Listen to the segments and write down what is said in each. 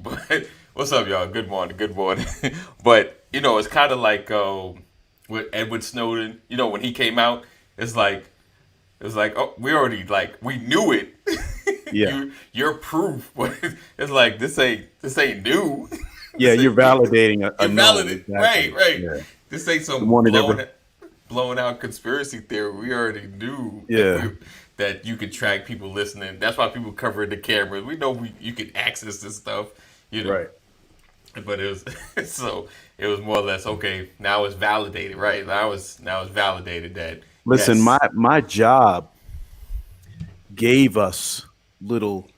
But what's up, y'all? Good morning. Good morning. But it's kind of like with Edward Snowden. When he came out, it's like oh, we already we knew it. Yeah. You're proof, but it's like this ain't new. Yeah, This you're ain't new. validating a You're known. valid, right? Exactly. Right. Yeah. This ain't Good some morning, everyone. blown out conspiracy theory. We already knew Yeah. that you could track people listening. That's why people cover the cameras. We know you can access this stuff. You know, Right. but it was so it was more or less okay. Now it's validated, right? Now it's validated that Listen, yes, my job gave us little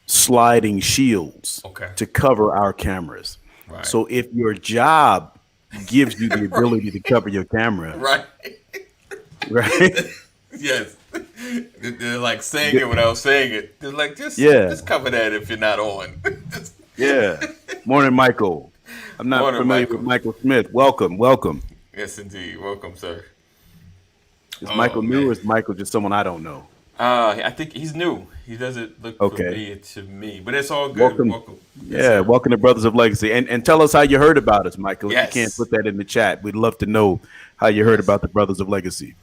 sliding shields okay, to cover our cameras. right, So if your job gives you the ability to cover your camera, right, right? yes. They're like saying it without saying it. They're like Yeah. just cover that if you're not on. Just, Yeah. Morning, Michael. I'm not morning, familiar with Michael. Michael Smith. Welcome. Welcome. Yes, indeed. Welcome, sir. Is Oh Michael new man. or is Michael just someone I don't know? I think he's new. He doesn't look Okay. familiar to me, but it's all good. Welcome. Welcome. Yes, Yeah, sir. welcome to Brothers of Legacy. And tell us how you heard about us, Michael. If you can't Yes. put that in the chat, we'd love to know how you heard Yes. about the Brothers of Legacy.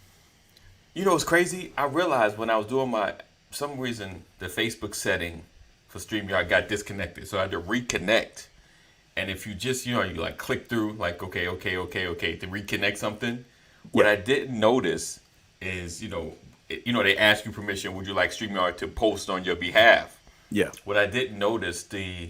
It's crazy. I realized when I was doing some reason the Facebook setting for StreamYard got disconnected, so I had to reconnect. And if you just you like click through like okay, okay, okay, okay to reconnect something, what Yeah. I didn't notice is they ask you permission. Would you like StreamYard to post on your behalf? Yeah. What I didn't notice, the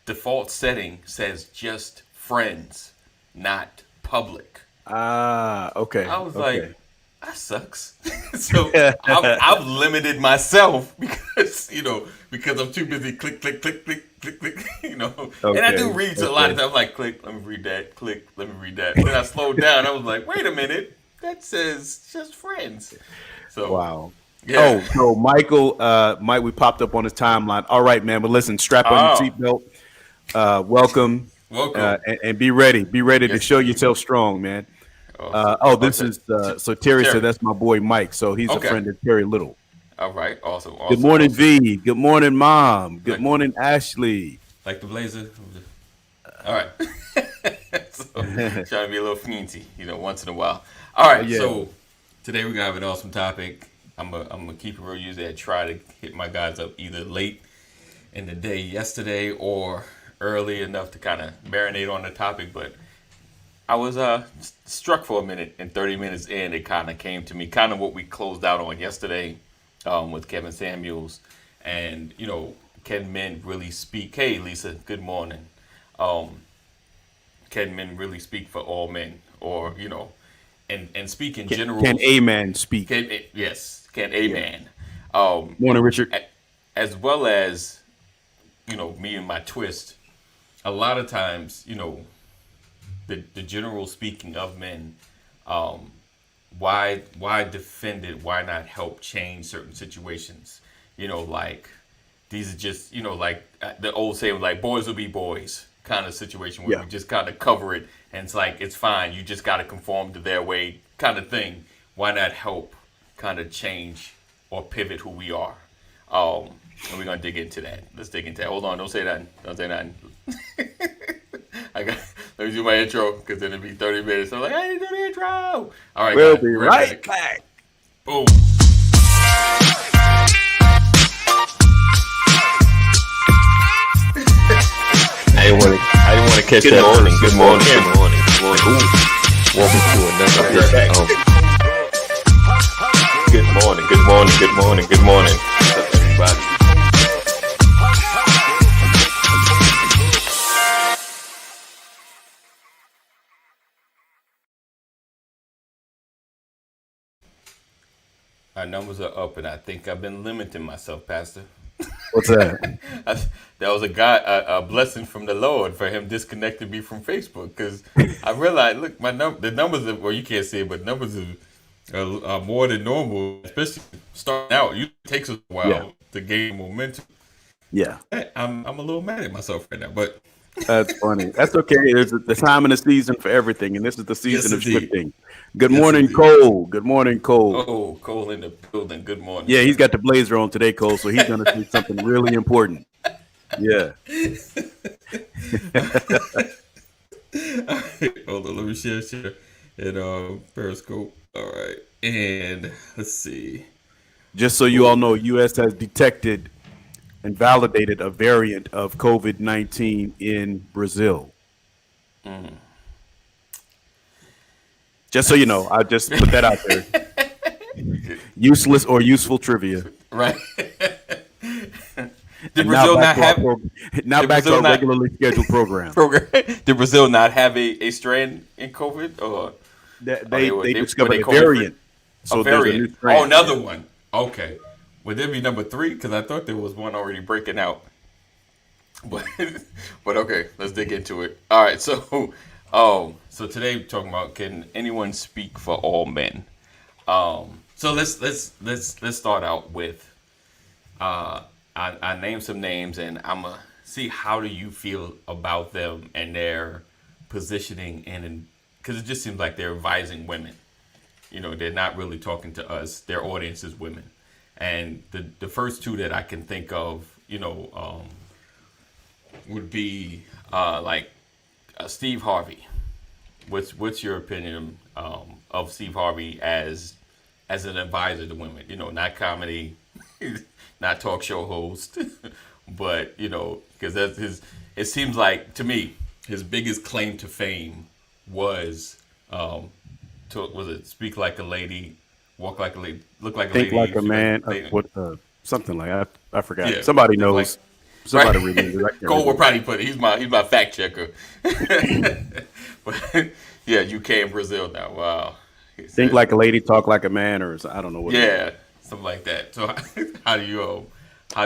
default setting says just friends, not public. Ah, okay. I was like, Okay. that sucks. So I've limited myself because I'm too busy click click click click click click and I do Okay. read, so a lot of Okay. times I'm like click, let me read that, click, let me read that. Then I slowed down. I was like, wait a minute, that says just friends. So Wow. yeah. Oh, so Michael, Mike, we popped up on his timeline. All right, man. But listen, strap on your Oh, seatbelt. Welcome, welcome. and be ready. Be ready to Yes, show indeed. yourself strong, man. Awesome. Oh, Oh, this is so Terry said Terry. that's my boy Mike. So he's a Okay. friend of Terry Little. All right. Awesome. Good Awesome. morning, Awesome. V. Good morning, Mom. Good Like morning, Ashley. like the blazer. All right. So trying to be a little fancy, once in a while. All Oh right. yeah, So today we're gonna have an awesome topic. I'm gonna keep it real. Usually I try to hit my guys up either late in the day yesterday or early enough to kind of marinate on the topic. But I was struck for a minute, and 30 minutes in, it kind of came to me, kind of what we closed out on yesterday with Kevin Samuels, and can men really speak? Hey, Lisa, good morning. Um, can men really speak for all men, or and speak in can generals? a man speak? Yes, can a Yeah. man, um, Morning, Richard. a- as well as me and my twist. A lot of times, the general speaking of men, um, why defend it? Why not help change certain situations? Like these are just like the old saying, like boys will be boys kind of situation where Yeah. we just kind of cover it, and it's like it's fine. You just got to conform to their way, kind of thing. Why not help kind of change or pivot who we are? And we're gonna dig into that. Let's dig into that. Hold on, don't say nothing. Don't say nothing. I got. Let me do my intro because then it'll be 30 minutes. I'm like, I didn't do the intro. All right, We'll guys, be be right right back. back. Boom. I didn't want to catch Good that morning, first. good morning, good morning, good morning. Welcome to another I'll be right edition back. of Good Morning, Good Morning, Good Morning, Good Morning. What's up, everybody? Our numbers are up, and I think I've been limiting myself, Pastor. What's that? I, that was a blessing from the Lord for Him disconnecting me from Facebook because I realized, look, the numbers are, well, you can't see it, but numbers are more than normal, especially starting out. It takes us a Yeah. while to gain momentum. Yeah. I'm a little mad at myself right now, but That's funny. That's okay. There's the time and the season for everything, and this is the yes, season of indeed, shifting. Good yes, morning, indeed. Cole. Good morning, Cole. Oh, Cole in the building. Good morning, Yeah, he's sir. got the blazer on today, Cole, so he's going to say something really important. Yeah. Hold on, let me share in Periscope. All right, and let's see. Just so you all know, U.S. has detected and validated a variant of COVID-19 in Brazil. Just so you know, I just put that out there. Useless or useful trivia. Right? Did And now Brazil back not to our have? now Did back to Brazil our not regularly scheduled program. program? Did Brazil not have a strand in COVID, or They were discovered they a COVID free? variant, A so there's a variant. new Oh, strand. another Yeah. one. Okay. Would there be number three? Because I thought there was one already breaking out. But but okay, let's dig into it. All right, so so today we're talking about, can anyone speak for all men? So let's start out with I name some names, and I'm gonna see how do you feel about them and their positioning, and because it just seems like they're advising women. You know, they're not really talking to us. Their audience is women, and the first two that I can think of, would be like Steve Harvey. What's your opinion of Steve Harvey as an advisor to women? You know, not comedy, not talk show host, but because that's his. It seems like to me his biggest claim to fame was was it speak like a lady, walk like a lady, look like a Think lady, like a feel like man. a lady. What? Something like I forgot. Yeah, Somebody think like knows. right. Somebody remembers. I can't Cole will remember. probably put it. He's my fact checker. But yeah, UK and Brazil now. Wow. He Think said, like a lady, talk like a man, or I don't know what it is. yeah, something like that. So how do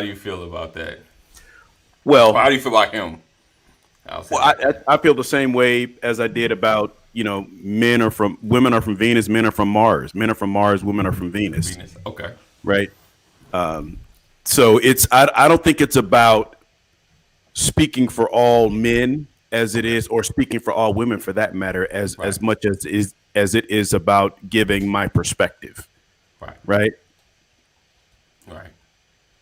you feel about that? Or how Well, do you feel about him? I'll say well, like that. I feel the same way as I did about women are from Venus, men are from Mars, men are from Mars, women are from Venus, Venus. Okay. right? So I don't think it's about speaking for all men as it Okay. is, or speaking for all women for that matter, Right. as much as it is about giving my perspective, Right. right? Right.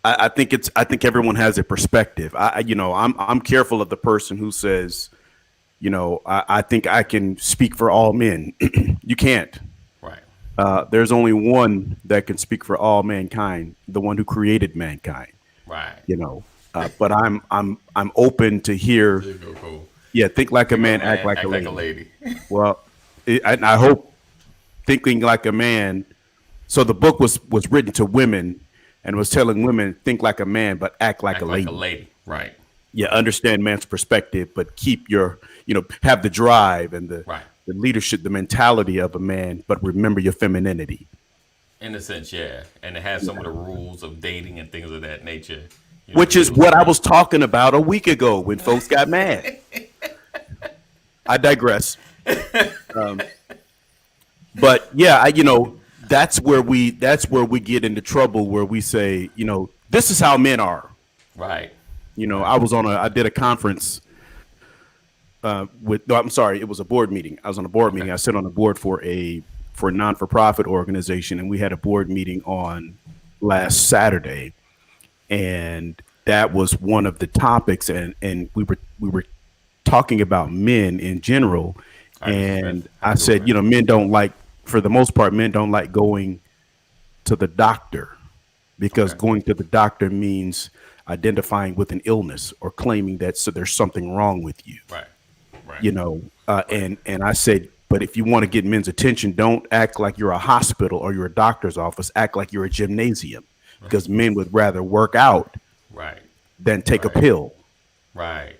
I think everyone has a perspective. I'm careful of the person who says, I think I can speak for all men. You can't. Right. There's only one that can speak for all mankind, the one who created mankind. Right. You know, but I'm open to hear. There you go, Cole. Yeah, think like a Think like a man, act man, like a act like a lady. lady. Well, I hope thinking like a man. So the book was written to women and was telling women think like a man, but act like a Act like a lady. lady. Right. Yeah, understand man's perspective, but keep have the drive and Right. the leadership, the mentality of a man, but remember your femininity. In a sense, yeah. And it has some of the rules of dating and things of that nature. Which is Deals what I around. was talking about a week ago when folks got mad. I digress. But yeah, that's where we get into trouble where we say, this is how men are. Right. Right. I did a conference no, I'm sorry, it was a board meeting. I was on a board Okay. meeting. I sit on a board for a non-for-profit organization, and we had a board meeting on last Saturday, and that was one of the topics, and we were talking about men in general, All right, Mr. and Smith. How I you doing, said, man? men don't like, for the most part, men don't like going to the doctor because Okay. going to the doctor means identifying with an illness or claiming that there's something wrong with you. Right. Right. Right. And I said, but if you want to get men's attention, don't act like you're a hospital or you're a doctor's office. Act like you're a gymnasium, because men would rather work out Right. than take a Right. pill, Right.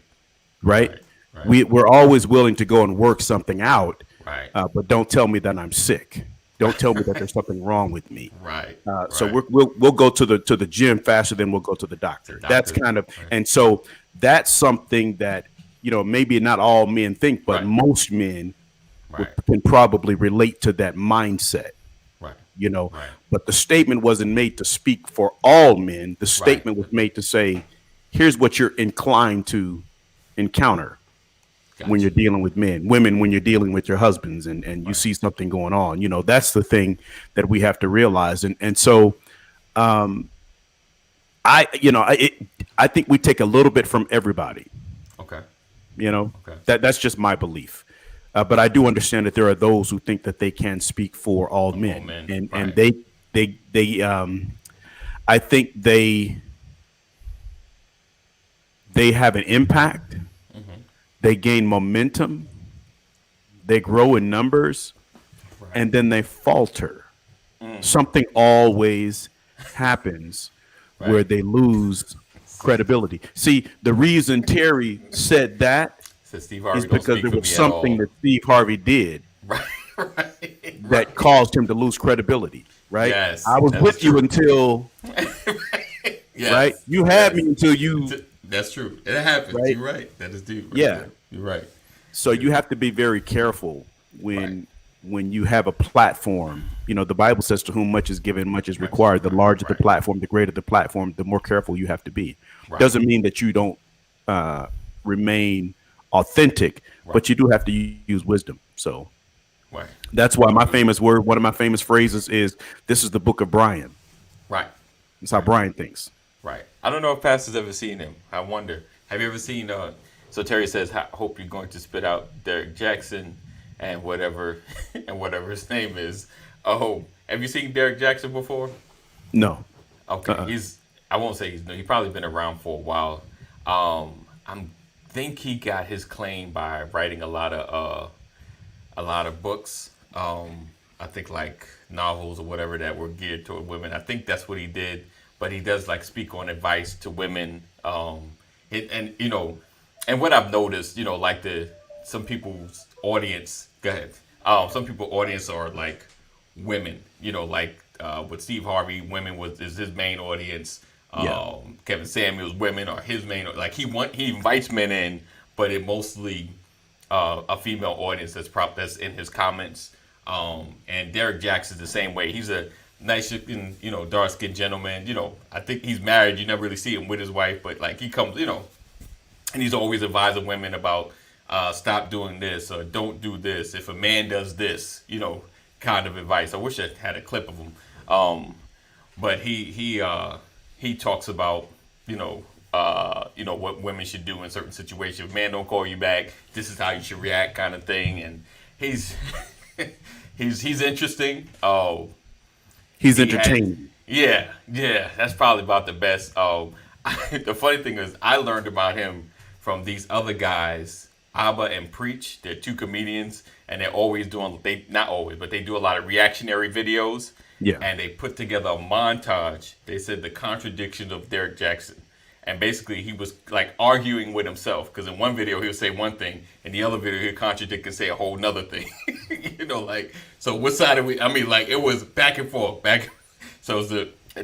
right? Right. Right. We're always willing to go and work something out, Right. but don't tell me that I'm sick. Don't tell me that there's something wrong with me. Right. So Right. we'll go to the gym faster than we'll go to the doctor. That's Doctor. kind of, Right. and so that's something that maybe not all men think, but Right. most men Right. can probably relate to that mindset. Right. you know. Right. But the statement wasn't made to speak for all men. The statement was made to say, here's what you're inclined to encounter when you're Gotcha. dealing with men, women, when you're dealing with your husbands and you Right. see something going on. That's the thing that we have to realize. And so I I think we take a little bit from everybody. Okay. You know, Okay. that's just my belief. But I do understand that there are those who think that they can speak for all Oh men, man. and Right. they I think they have an impact. They gain momentum. They grow in numbers, Right. and then they falter. Something always happens where Right. they lose See, credibility. See, the reason Terry said that said Steve is Harvey don't because speak there for was me at something all. that Steve Harvey did Right. Right. that Right. caused him to lose credibility, right? Yes, I was that is with you true. until, right? Yes. You had me Yes. until you, That's true. It happens. right? You're right. That is deep right Yeah. there. You're right. So you have to be very careful Right. when you have a platform. You know, the Bible says, "To whom much is given, much is Much is required." The required. larger the Right. platform, the greater the platform, the more careful you have to be. Right. Doesn't mean that you don't uh, remain authentic, Right. but you do have to use wisdom. So Right. that's why my famous word, one of my famous phrases is, "This is the book of Brian." Right. That's how Brian thinks. Right. I don't know if Pastor's ever seen him. I wonder. Have you ever seen? So Terry says, "Hope you're going to spit out Derek Jackson and whatever and whatever his name is." Oh, have you seen Derek Jackson before? No. Okay, he's. I won't say he's. He probably been around for a while. I think he got his claim by writing a lot of books. I think like novels or whatever that were geared toward women. I think that's what he did. But he does like speak on advice to women. And you know, and what I've noticed, you know, like some people's audience. Go ahead. Some people audience are like women. You know, like with Steve Harvey, women is his main audience. Yeah. Kevin Samuels, women are his main. Like he invites men in, but it mostly a female audience that's in his comments. And Derek Jackson's the same way. He's a nice looking, you know, dark skinned gentleman. You know, I think he's married. You never really see him with his wife, but like he comes, you know, and he's always advising women about stop doing this or don't do this. If a man does this, you know, kind of advice. I wish I had a clip of him. But he talks about, you know what women should do in certain situations. If a man don't call you back, this is how you should react, kind of thing. And he's he's interesting. He's He had- entertaining. yeah, that's probably about the best. The funny thing is, I learned about him from these other guys, Abba and Preach. They're two comedians, and they're always doing not always, but they do a lot of reactionary videos. Yeah. And they put together a montage. They said the contradictions of Derek Jackson. And basically, he was like arguing with himself because in one video he would say one thing, in the other video he'd contradict and say a whole nother thing. You know, like, so what side are we? I mean, like, it was back and forth, back. So it was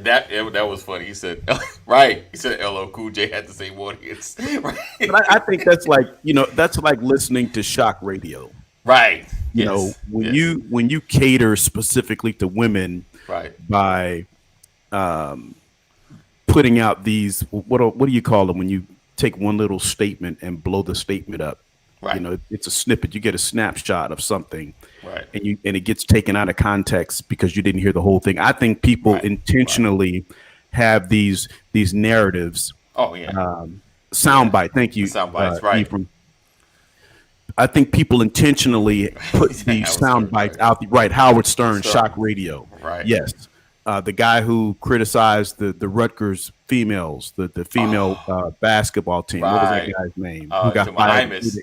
that was funny. He said, right. He said, LL Cool J had the same audience. Right. But I think that's like, that's like listening to shock radio. Right. You Yes. know, when Yes. when you cater specifically to women Right. by putting out these, what do you call them when you take one little statement and blow the statement up? Right. You know, it's a snippet. You get a snapshot of something, Right. and it gets taken out of context because you didn't hear the whole thing. I think people Right. intentionally have these narratives. Oh yeah. Soundbite. Thank you. Sound bites, right. Ephraim. I think people intentionally put Howard these Stern, sound bites right. out. Right, Howard Stern, Stern. shock radio. Right. Yes, the guy who criticized the Rutgers females, the female basketball team. What was that Right. guy's name? Who got To fired? Imus.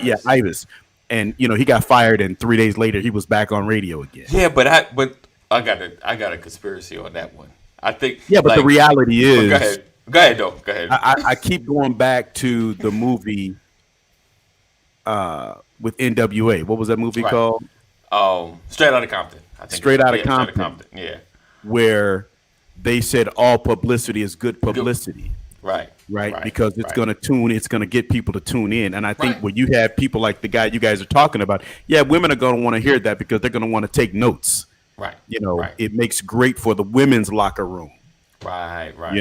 Yeah, Ibis. And he got fired, and 3 days later he was back on radio again. Yeah, but I got a conspiracy on that one. I think. Yeah, but the like, reality but is, go ahead. Go ahead, though. Go ahead. I keep going back to the movie with NWA. What was that movie Right. called? Straight Outta Compton. I think Straight Outta Straight Outta Compton. Compton. Yeah. Where they said all publicity is good publicity. Right. Right? Because it's right. going to get people to tune in. And I think Right. when you have people like the guy you guys are talking about, yeah, women are going to want to hear that because they're going to want to take notes. Right. Right. It makes great for the women's locker room, Right. Right.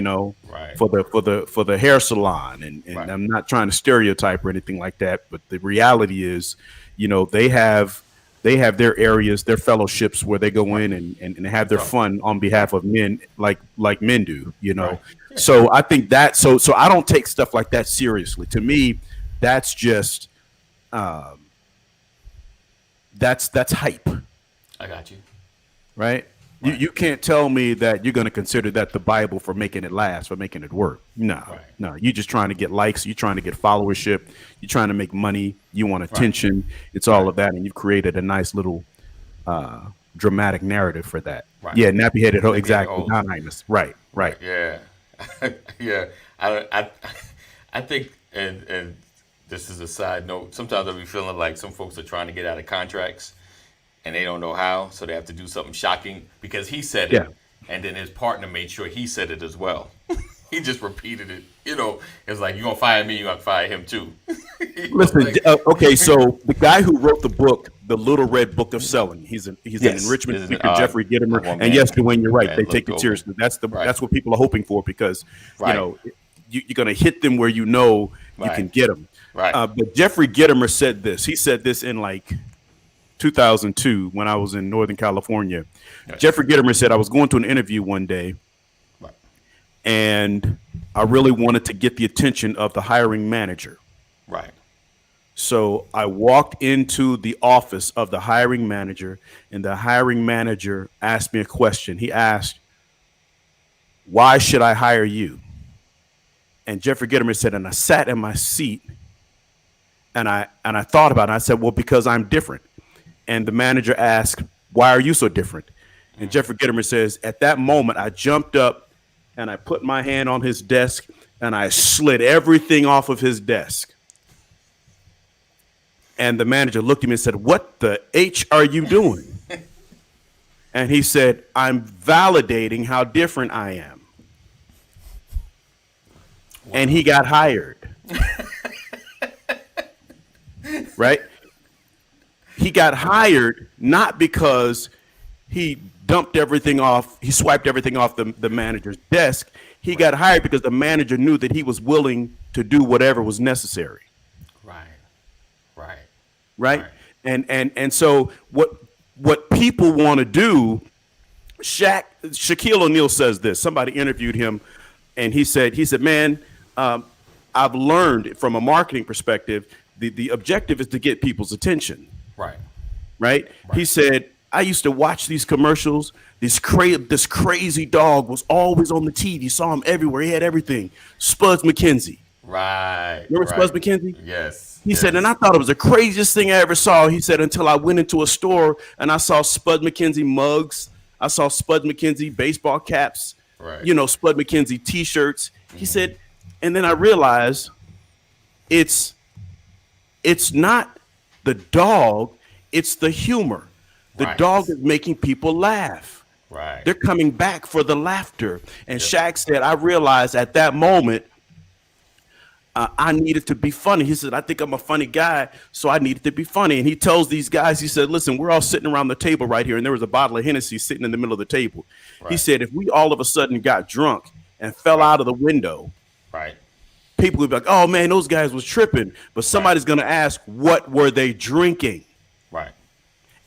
Right. for the hair salon. And Right. I'm not trying to stereotype or anything like that, but the reality is, they have They have their areas, their fellowships where they go in and have their Bro. fun on behalf of men, like men do, you know. Right. Yeah. So I think that so I don't take stuff like that seriously. To me, that's just that's hype, I got you. right? You Right. you can't tell me that you're going to consider that the Bible for making it last, for making it work. No, Right. no. You're just trying to get likes. You're trying to get followership. You're trying to make money. You want Right. attention. It's all Right. of that, and you've created a nice little dramatic narrative for that. Right. Yeah, nappy headed hoe. Nappy-headed Exactly. hoes. Not Amos. Right. Right. Yeah. Yeah. I think, and this is a side note. Sometimes I be feeling like some folks are trying to get out of contracts and they don't know how, so they have to do something shocking because he said Yeah. it, and then his partner made sure he said it as well. He just repeated it. It's like, you gonna fire me, you gonna fire him too. Listen. Like, Okay. So the guy who wrote the book, The Little Red Book of Selling, he's an Yes, enrichment is speaker, Jeffrey Gitomer. one And man. yes, Dwayne, you're right. Man They take looked it over. seriously. Right. That's what people are hoping for because Right. you're going to hit them where you know you Right. can get them. Right. But Jeffrey Gitomer said this. He said this in like 2002 when I was in Northern California. Right. Jeffrey Gitomer said I was going to an interview one day Right. and I really wanted to get the attention of the hiring manager. Right. So I walked into the office of the hiring manager, and the hiring manager asked me a question. He asked, "Why should I hire you?" And Jeffrey Gitomer said, and I sat in my seat and I thought about it. I said, "Well, because I'm different." And the manager asked, "Why are you so different?" And Jeffrey Gitomer says, "At that moment, I jumped up and I put my hand on his desk and I slid everything off of his desk." And the manager looked at me and said, "What the H are you doing?" And he said, "I'm validating how different I am." Wow. And he got hired. Right? He got hired not because he dumped everything off, he swiped everything off the manager's desk. He got hired because the manager knew that he was willing to do whatever was necessary. Right. Right. Right? Right. And so what people want to do, Shaquille O'Neal says this. Somebody interviewed him and he said, "Man, I've learned from a marketing perspective, the objective is to get people's attention." Right. Right? He said, "I used to watch these commercials. This crazy dog was always on the TV. Saw him everywhere. He had everything. Spuds McKenzie." Right. Remember Right. Spuds McKenzie? Yes. He yes. said, and I thought it was the craziest thing I ever saw. He said, until I went into a store and I saw Spud McKenzie mugs. I saw Spud McKenzie baseball caps, Right. Spud McKenzie T-shirts. He said, and then I realized it's not the dog, it's the humor. The Right. dog is making people laugh. Right. They're coming back for the laughter. And Shaq said, I realized at that moment, I needed to be funny. He said, I think I'm a funny guy, so I needed to be funny. And he tells these guys, he said, listen, we're all sitting around the table right here, and there was a bottle of Hennessy sitting in the middle of the table. Right. He said, if we all of a sudden got drunk and fell out of the window, Right. people would be like, oh, man, those guys was tripping. But somebody's going to ask, what were they drinking? Right.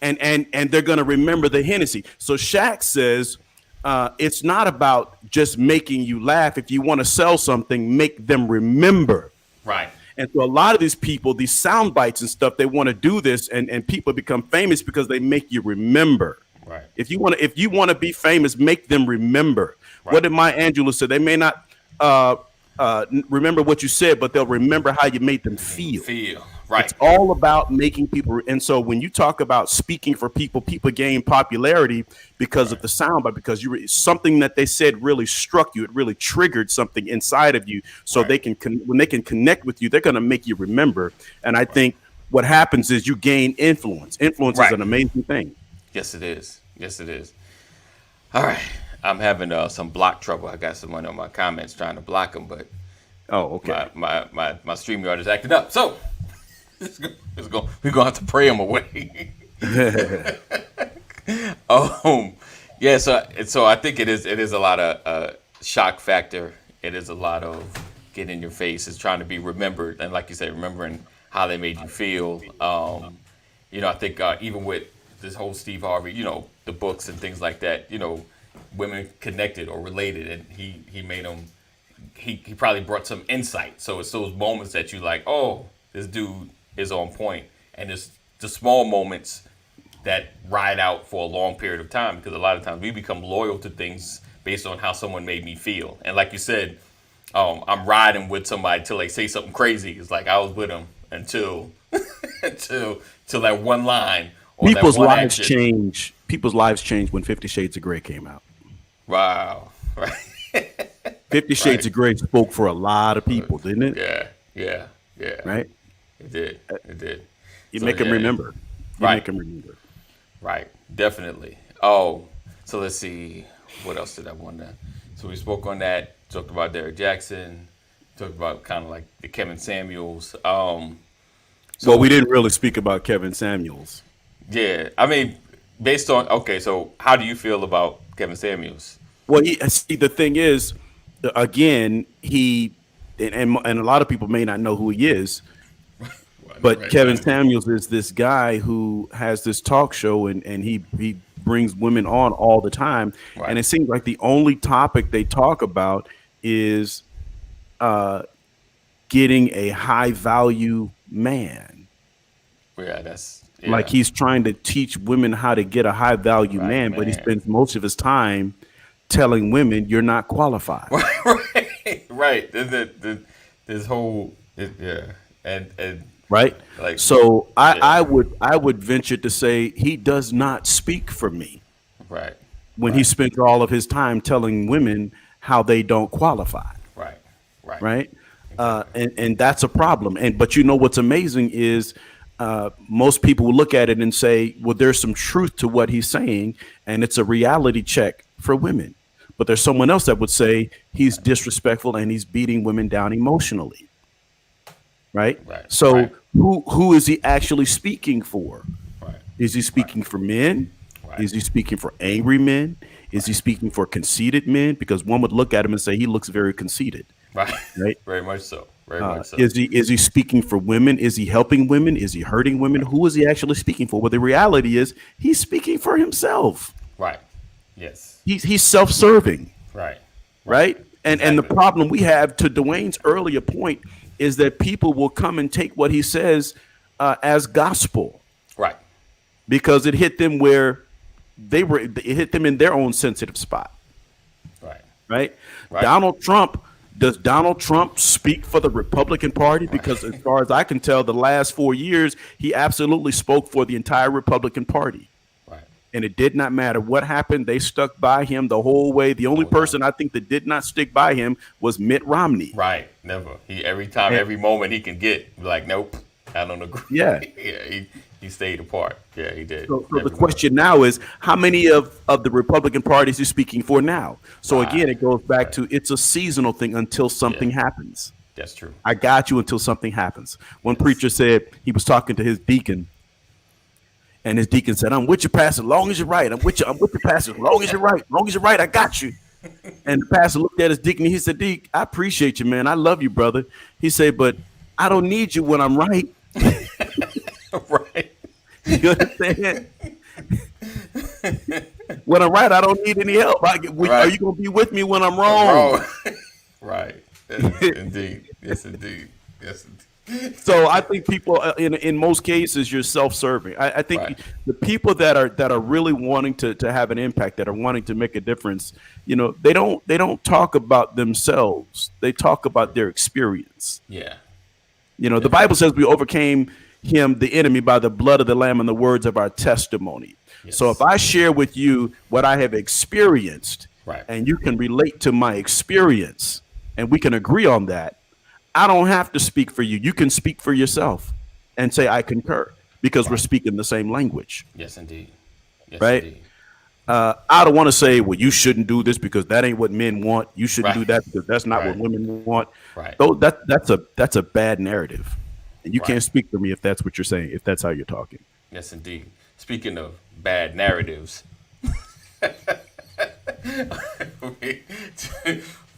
And they're going to remember the Hennessy. So Shaq says, it's not about just making you laugh. If you want to sell something, make them remember. Right. And so a lot of these people, these sound bites and stuff, they want to do this, and people become famous because they make you remember. Right. If you want to be famous, make them remember. Right. What did Maya Angelou say? They may not remember what you said, but they'll remember how you made them feel. Right. It's all about making people. And so when you talk about speaking for people, people gain popularity because of the soundbite, because something that they said really struck you. It really triggered something inside of you. So Right. when they can connect with you, they're going to make you remember. And I think what happens is you gain influence. Influence Right. is an amazing thing. Yes, it is. Yes, it is. All right. I'm having some block trouble. I got someone on my comments trying to block them, but Oh, okay. my StreamYard is acting up. So we're gonna have to pray them away. Yeah. So I think it is a lot of shock factor. It is a lot of get in your face. It's trying to be remembered, and like you said, remembering how they made you feel. I think even with this whole Steve Harvey, the books and things like that, women connected or related, and he made them. He probably brought some insight. So it's those moments that you like, oh, this dude is on point, and it's the small moments that ride out for a long period of time, because a lot of times we become loyal to things based on how someone made me feel. And like you said, I'm riding with somebody till they say something crazy. It's like I was with them until till that one line or People's that one lives action. change. People's lives changed when 50 Shades of Grey came out. Wow. Right. 50 Shades Right. of Grey spoke for a lot of people, didn't it? Yeah. Right? It did. It did. You So, make them yeah. remember. You Right. make them remember. Right, definitely. Oh, so let's see. What else did I want to? So we spoke on that. Talked about Derek Jackson. Talked about kind of like the Kevin Samuels. Well, we didn't really speak about Kevin Samuels. Yeah, I mean, based on so how do you feel about Kevin Samuels? Well, see, the thing is, again, and a lot of people may not know who he is, but Right, Kevin right. Samuels is this guy who has this talk show, and he brings women on all the time. Right. And it seems like the only topic they talk about is getting a high value man. Yeah, that's Like he's trying to teach women how to get a high value Right, man, but he man. spends most of his time telling women you're not qualified. right. This whole yeah, and Right. like So yeah. I would venture to say he does not speak for me right, when he spends all of his time telling women how they don't qualify. right, Right. And that's a problem. But what's amazing is most people will look at it and say, well, there's some truth to what he's saying, and it's a reality check for women. But there's someone else that would say he's disrespectful and he's beating women down emotionally. Right. Right, So right. who is he actually speaking for? Right. Is he speaking for men? Right. Is he speaking for angry men? Is he speaking for conceited men? Because one would look at him and say he looks very conceited. Right. Right. Very much so. Very much so. Is he speaking for women? Is he helping women? Is he hurting women? Who is he actually speaking for? Well, the reality is he's speaking for himself. Right. Yes. He's self-serving, Right. right? And the Exactly. problem we have, to Dwayne's earlier point, is that people will come and take what he says as gospel Right. because it hit them where it hit them in their own sensitive spot, Right. right? Right. Does Donald Trump speak for the Republican Party? Because as far as I can tell, the last 4 years, he absolutely spoke for the entire Republican Party. Right. And it did not matter what happened. They stuck by him the whole way. The only person I think that did not stick by him was Mitt Romney. Right. Never. He every time, every moment he can get, like, nope, I don't agree. Yeah. Yeah. He stayed apart. Yeah, he did. So the Every question now is, how many of the Republican Party is he speaking for now? So again, it goes back to it's a seasonal thing until something happens. moment. That's true. I got you until something happens. One preacher said he was talking to his deacon, and his deacon said, "I'm with you, pastor, as long as you're right. I'm with you, pastor, as long as you're right. As long as you're right, I got you." And the pastor looked at his deacon. He said, "Deacon, I appreciate you, man. I love you, brother." He said, "But I don't need you when I'm right." Right. You understand? When I'm right, I don't need any help. Are you going to be with me when I'm wrong? Right. Indeed. Yes, indeed. Yes, indeed. So I think people, in most cases, you're self-serving. I think Right. the people that are really wanting to have an impact, that are wanting to make a difference, they don't talk about themselves. They talk about their experience. Yeah. The Bible says we overcame the enemy, by the blood of the Lamb and the words of our testimony. Yes. So if I share with you what I have experienced, Right. and you can relate to my experience, and we can agree on that, I don't have to speak for you. You can speak for yourself and say, I concur, because we're speaking the same language. Yes, indeed. Yes, Right. indeed. I don't want to say, well, you shouldn't do this because that ain't what men want. You shouldn't Right. do that because that's not Right. what women want. Right. Though that's a bad narrative. And you Right. can't speak for me if that's what you're saying, if that's how you're talking. Yes, indeed. Speaking of bad narratives,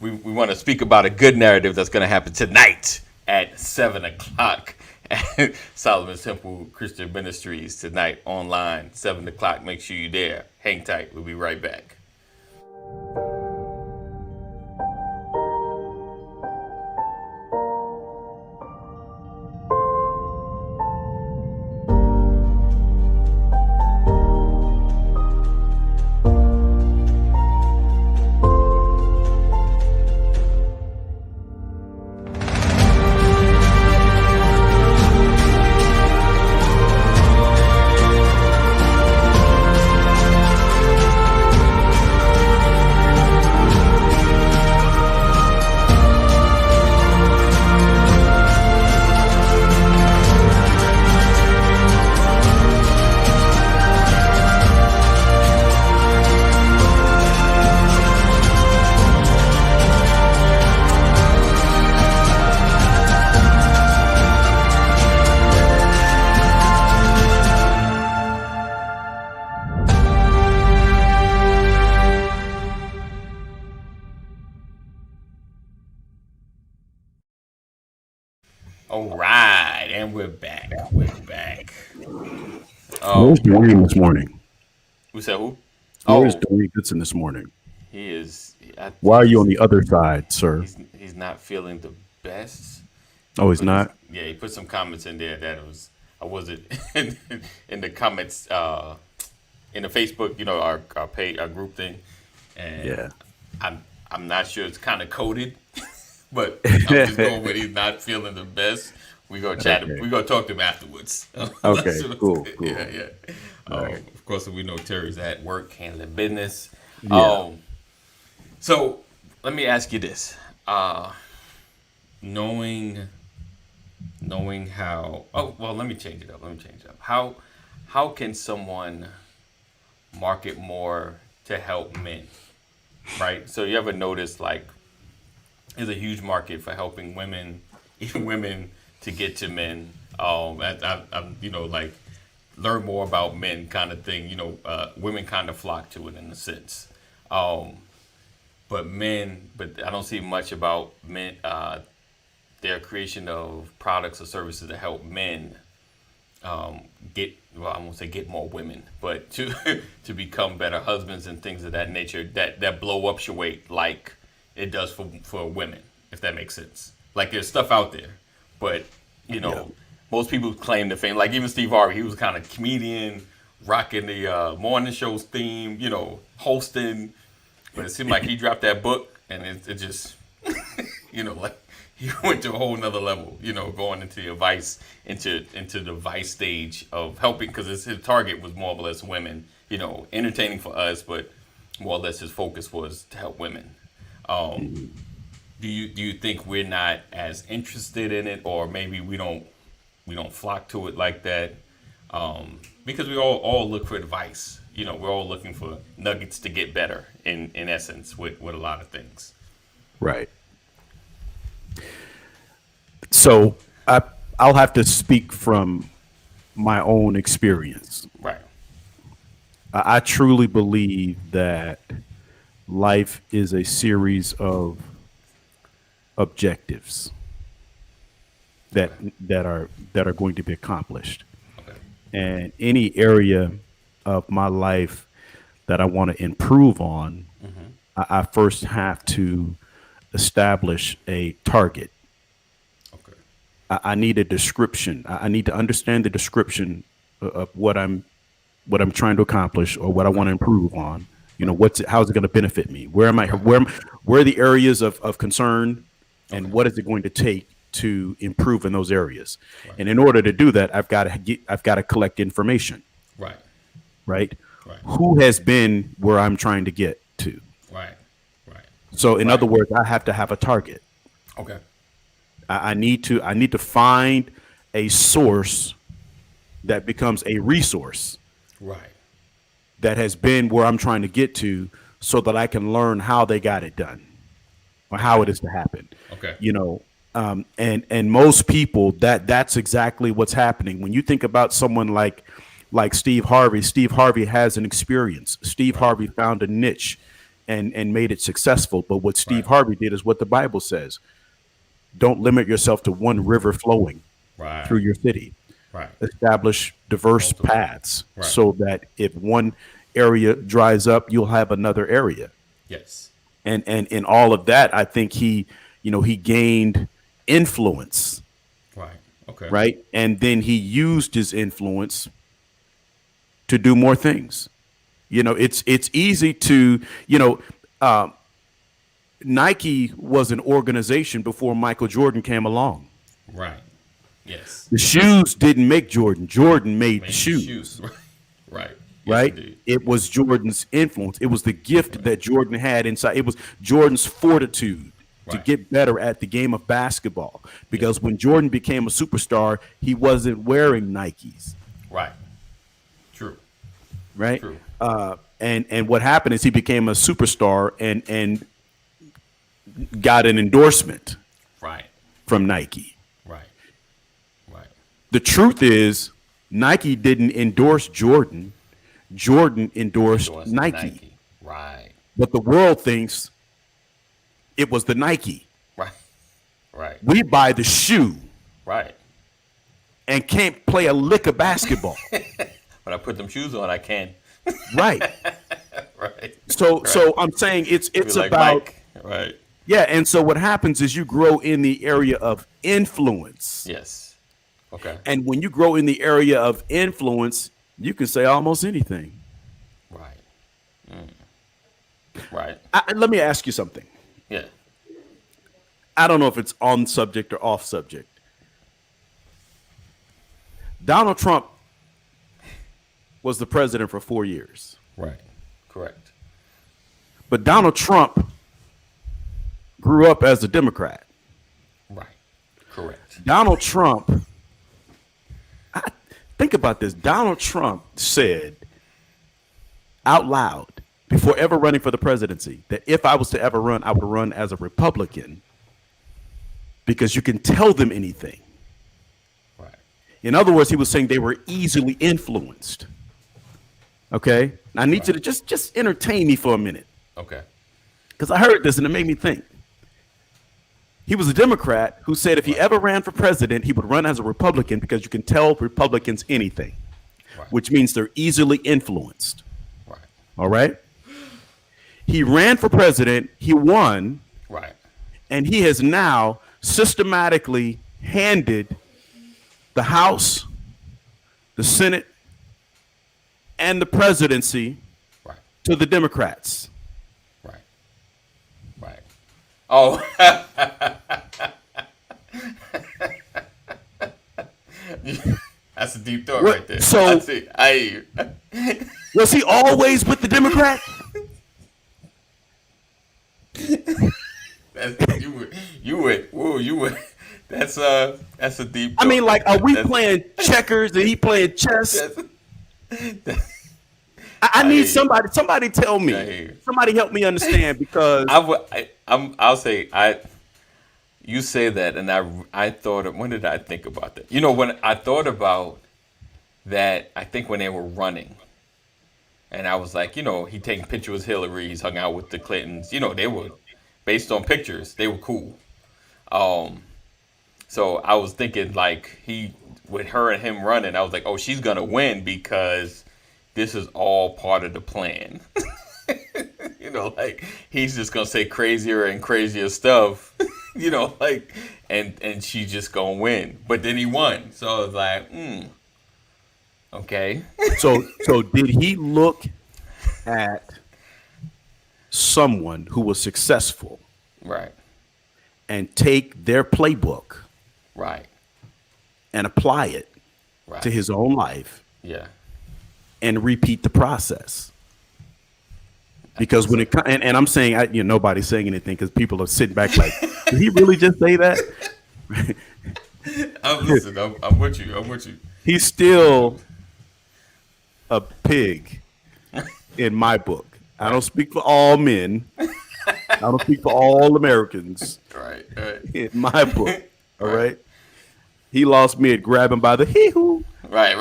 we want to speak about a good narrative that's going to happen tonight at 7 o'clock. at Solomon's Temple Christian Ministries tonight online, 7 o'clock. Make sure you're there. Hang tight. We'll be right back. All right, and we're back. We're back. Where's Dwayne this morning? Who said who? Where's Dwayne Goodson this morning? He is. Why are you on the other side, sir? He's not feeling the best. Oh, he's not? Yeah, he put some comments in there that I wasn't in the comments in the Facebook, our page, our group thing, and Yeah. I'm not sure it's kind of coded, but I'm just going with he's not feeling the best. We're gonna chat. Okay. We're gonna talk to him afterwards. Okay, cool. Yeah. All right. Of course, we know Terry's at work handling business. Yeah. So let me ask you this: knowing how. Oh well, let me change it up. How can someone market more to help men? Right. So you ever notice there's a huge market for helping women, even women, to get to men. I'm learn more about men kind of thing. Women kind of flock to it in a sense. But I don't see much about men. Their creation of products or services to help men I won't say get more women, but to to become better husbands and things of that nature that blow up your weight like it does for women, if that makes sense. Like there's stuff out there, but most people claim the fame. Like even Steve Harvey, he was kind of comedian, rocking the morning show's theme, hosting. But it seemed like he dropped that book, and it just, like he went to a whole nother level. Going into the vice, into the vice stage of helping, because his target was more or less women. Entertaining for us, but more or less his focus was to help women. Do you think we're not as interested in it, or maybe we don't flock to it like that? Because we all look for advice. We're all looking for nuggets to get better in essence with a lot of things. Right. So I'll have to speak from my own experience. Right. I truly believe that life is a series of objectives that are going to be accomplished. Okay. And any area of my life that I want to improve on, I first have to establish a target. Okay. I need a description. I need to understand the description of what I'm trying to accomplish or what I want to improve on. How's it going to benefit me? Where are the areas of concern, and what is it going to take to improve in those areas? Right. And in order to do that, I've got to collect information. Right. Right. Right. Who has been where I'm trying to get to? Right. Right. So in other words, I have to have a target. Okay. I need to find a source that becomes a resource Right. that has been where I'm trying to get to, so that I can learn how they got it done or how it is to happen. Okay. And most people, that's exactly what's happening. When you think about someone like Steve Harvey has an experience. Steve Harvey found a niche and made it successful. But what Steve Harvey did is what the Bible says: don't limit yourself to one river flowing. Right. through your city. Right. Establish diverse Multiple. paths Right. so that if one area dries up, you'll have another area. Yes. And in all of that, I think he gained influence, Right. Okay. right? And then he used his influence to do more things. It's easy to, uh, Nike was an organization before Michael Jordan came along. Right. Yes. The shoes didn't make Jordan. Jordan made the Made the shoes. shoes, Right. Yes, right? indeed. It was Jordan's influence. It was the gift that Jordan had inside. It was Jordan's fortitude to Right. get better at the game of basketball. Because when Jordan became a superstar, he wasn't wearing Nikes, Right. True. right? True. And what happened is he became a superstar and got an endorsement Right. from Nike. Right. Right. The truth is, Nike didn't endorse Jordan. Jordan endorsed Endorsed Nike. Right. But the world thinks it was the Nike. Right. Right. We buy the shoe Right. and can't play a lick of basketball. When I put them shoes on, I can. Right. Right. So I'm saying it's Be like about Mike. Right. yeah, and so what happens is you grow in the area of influence. Yes. Okay. And when you grow in the area of influence, you can say almost anything. Right. Right. Let me ask you something. Yeah. I don't know if it's on subject or off subject. Donald Trump was the president for 4 years. Right. Correct. But Donald Trump grew up as a Democrat. Right. Correct. Donald Trump, think about this. Donald Trump said out loud before ever running for the presidency that if I was to ever run, I would run as a Republican because you can tell them anything. Right. In other words, he was saying they were easily influenced. Okay? I need you to just entertain me for a minute Okay. because I heard this and it made me think. He was a Democrat who said if he ever ran for president, he would run as a Republican because you can tell Republicans anything, Right. which means they're easily influenced. Right. All right? He ran for president, he won, Right. and he has now systematically handed the House, the Senate, and the presidency Right. to the Democrats. Right. Right. Oh. That's a deep thought What- right there. so- I see. I hear you. Was he always with the Democrat? You would. That's a deep. I mean, thought. like, are we That's- playing checkers and he playing chess? that's- I I need hear you. somebody tell I hear me. you. Somebody help me understand because I'll say you say that, and I thought of, when did I think about that? When I thought about that, I think when they were running, and I was like, he taking pictures with Hillary, he's hung out with the Clintons. They were based on pictures, they were cool. So I was thinking like with her and him running, I was like, oh, she's gonna win because this is all part of the plan. Like he's just gonna say crazier and crazier stuff, and she's just gonna win. But then he won, so I was like, okay. so did he look at someone who was successful Right, and take their playbook right, and apply it right. to his own life Yeah, and repeat the process? Because when it comes, and I'm saying, nobody's saying anything because people are sitting back like, did he really just say that? I'm with you. I'm with you. He's still a pig in my book. I don't speak for all men. I don't speak for all Americans Right. in my book. All right. He lost me at grabbing by the hee-hoo. Right.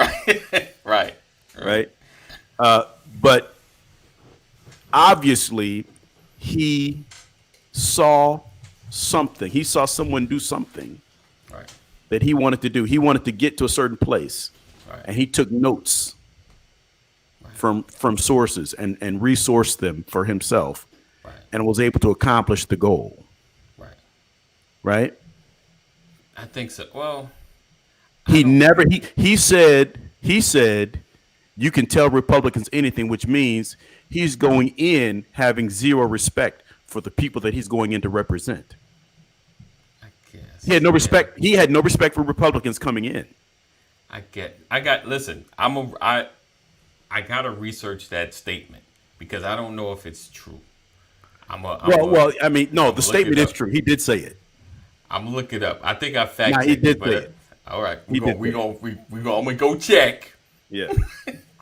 Right. But obviously he saw something. He saw someone do something Right. that he wanted to do. He wanted to get to a certain place, Right. and he took notes from sources and resourced them for himself, Right. and was able to accomplish the goal. Right. Right? I think so. Well, He never he said you can tell Republicans anything, which means he's going in having zero respect for the people that he's going in to represent. I guess He had no respect. He had no respect for Republicans coming in. Listen, I gotta research that statement because I don't know if it's true. I mean, no, the look statement it is up. true. He did say it. I'm gonna look it up. I think I fact Nah, checked he did it, say but it. all right, He did we say it. gonna I'm gonna go check. Yeah.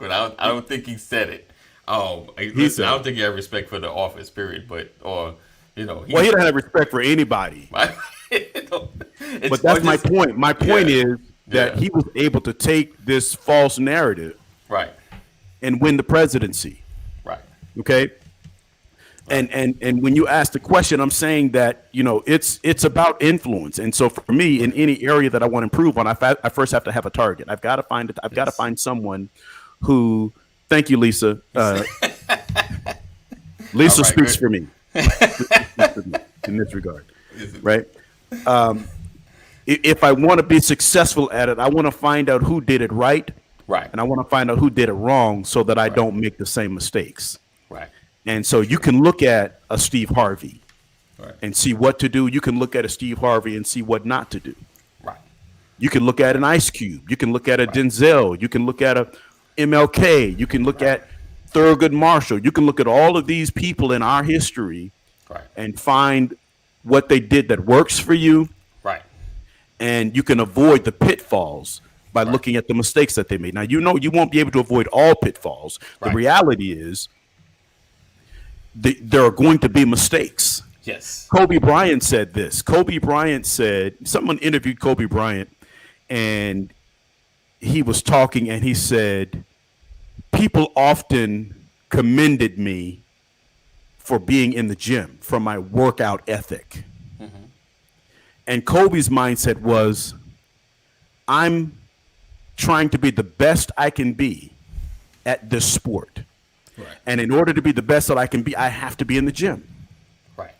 But I don't think he said it. said Listen, I don't think he had respect for the office, period. But He don't have respect for anybody. But that's my point. My point is that he was able to take this false narrative right, and win the presidency. right, Okay. And when you ask the question, I'm saying that, it's about influence. And so for me, in any area that I want to improve on, I first have to have a target. I've got to find it. I've got to find someone who, thank you, Lisa. Lisa right, speaks good. for me in this regard. Right. If I want to be successful at it, I want to find out who did it right. right, And I want to find out who did it wrong so that I don't make the same mistakes. right, And so you can look at a Steve Harvey right, and see what to do. You can look at a Steve Harvey and see what not to do. right, You can look at an Ice Cube. You can look at a Denzel. You can look at a MLK. You can look at Thurgood Marshall. You can look at all of these people in our history right, and find what they did that works for you. right, And you can avoid the pitfalls by looking at the mistakes that they made. Now, you won't be able to avoid all pitfalls. The Right. reality is there are going to be mistakes. yes, Kobe Bryant said this. Kobe Bryant said, someone interviewed Kobe Bryant, and he was talking, and he said, people often commended me for being in the gym, for my workout ethic. And Kobe's mindset was, I'm trying to be the best I can be at this sport. right, And in order to be the best that I can be, I have to be in the gym. right,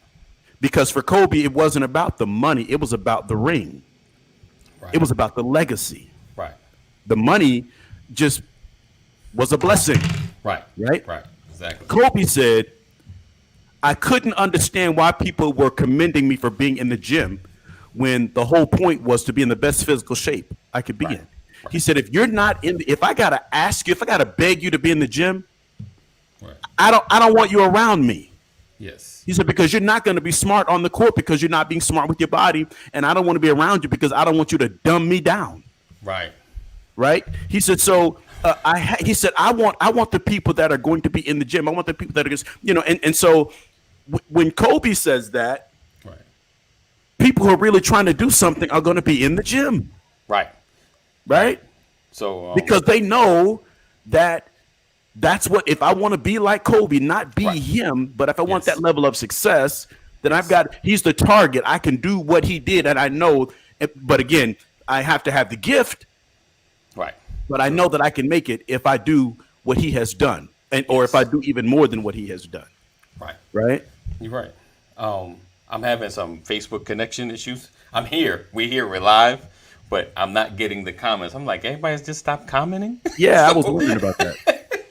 Because for Kobe, it wasn't about the money. It was about the ring. right, It was about the legacy. right, The money just was a blessing. right, Right? right, exactly, Kobe said, I couldn't understand why people were commending me for being in the gym when the whole point was to be in the best physical shape I could be in. He said, if you're not if I gotta ask you, if I gotta beg you to be in the gym, right, I don't want you around me. yes, He said, because you're not going to be smart on the court because you're not being smart with your body. And I don't want to be around you because I don't want you to dumb me down. right, Right. He said, so he said, I want the people that are going to be in the gym. I want the people that are just, and so when Kobe says that, right, people who are really trying to do something are going to be in the gym. right. Right. So Because they know that that's what, if I want to be like Kobe, not be Right. him, but if I want Yes. that level of success, then he's the target. I can do what he did. And I know, but again, I have to have the gift, right, but I know that I can make it if I do what he has done, or if I do even more than what he has done. right. Right. You're right. I'm having some Facebook connection issues. I'm here. We're live, but I'm not getting the comments. I'm like, everybody's just stopped commenting. Yeah. I was wondering about that.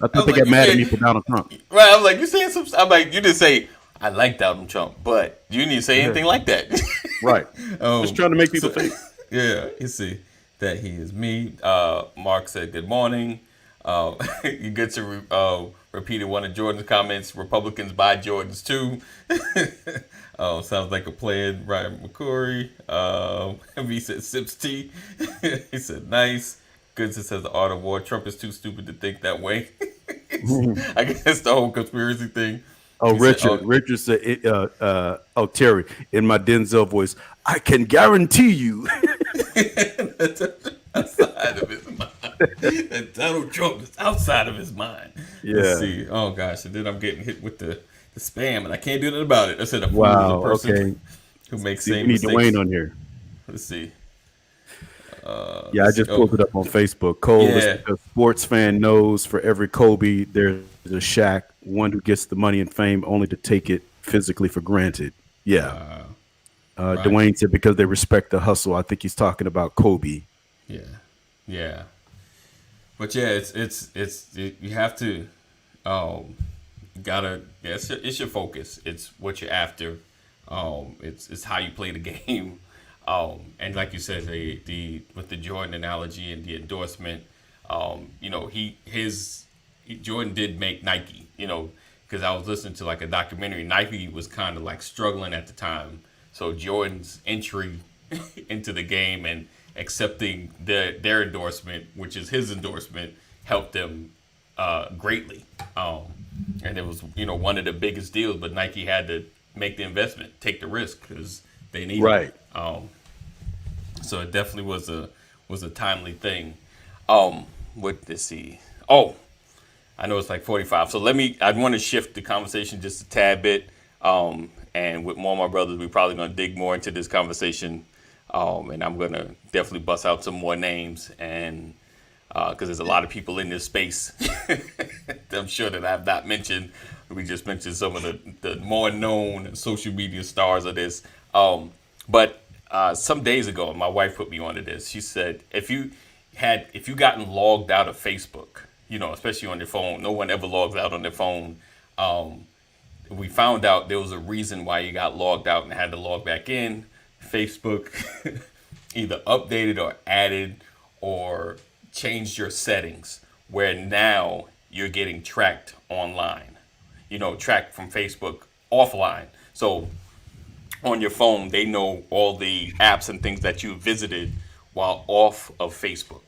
I thought they like, got mad at you me for Donald Trump. Right. I'm like, you saying some? I'm like, you didn't say I like Donald Trump, but you didn't say anything like that. Right. Just trying to make people think. Yeah, you see that he is me. Mark said good morning. You get to repeated one of Jordan's comments. Republicans buy Jordans too. Sounds like a plan. Ryan McCory. He said sips tea. He said nice. Goodson says the art of war. Trump is too stupid to think that way. I guess that's the whole conspiracy thing. Oh, He Richard. said, Richard said, Terry, in my Denzel voice, I can guarantee you. outside of his mind. That Donald Trump is outside of his mind. Yeah. Let's see. Oh gosh, and then I'm getting hit with the spam, and I can't do nothing about it. I said a fool Wow, is a person okay. who makes See, we same need mistakes. Dwayne on here. Let's see. Yeah, I just Oh, pulled it up on Facebook. Cole is yeah. because sports fan knows for every Kobe, there's a Shaq, one who gets the money and fame only to take it physically for granted. Yeah. Right. Dwayne said because they respect the hustle. I think he's talking about Kobe. Yeah. Yeah. But yeah, you have to gotta yeah, it's your focus. It's what you're after. It's how you play the game. And like you said, the with the Jordan analogy and the endorsement, you know, Jordan did make Nike. You know, because I was listening to like a documentary. Nike was kind of like struggling at the time, so Jordan's entry into the game and accepting their endorsement, which is his endorsement, helped them greatly. And it was, you know, one of the biggest deals, but Nike had to make the investment, take the risk because they needed Right. it. So it definitely was a timely thing. Let's see. Oh, I know it's like 45. So I want to shift the conversation just a tad bit. And with more of my brothers, we're probably going to dig more into this conversation. And I'm going to definitely bust out some more names and because there's a lot of people in this space I'm sure that I've not mentioned. We just mentioned some of the more known social media stars of this. But some days ago, my wife put me onto this. She said, if you gotten logged out of Facebook, you know, especially on your phone, no one ever logs out on their phone. We found out there was a reason why you got logged out and had to log back in. Facebook either updated or added or changed your settings where now you're getting tracked online, you know, tracked from Facebook offline. So on your phone, they know all the apps and things that you visited while off of Facebook.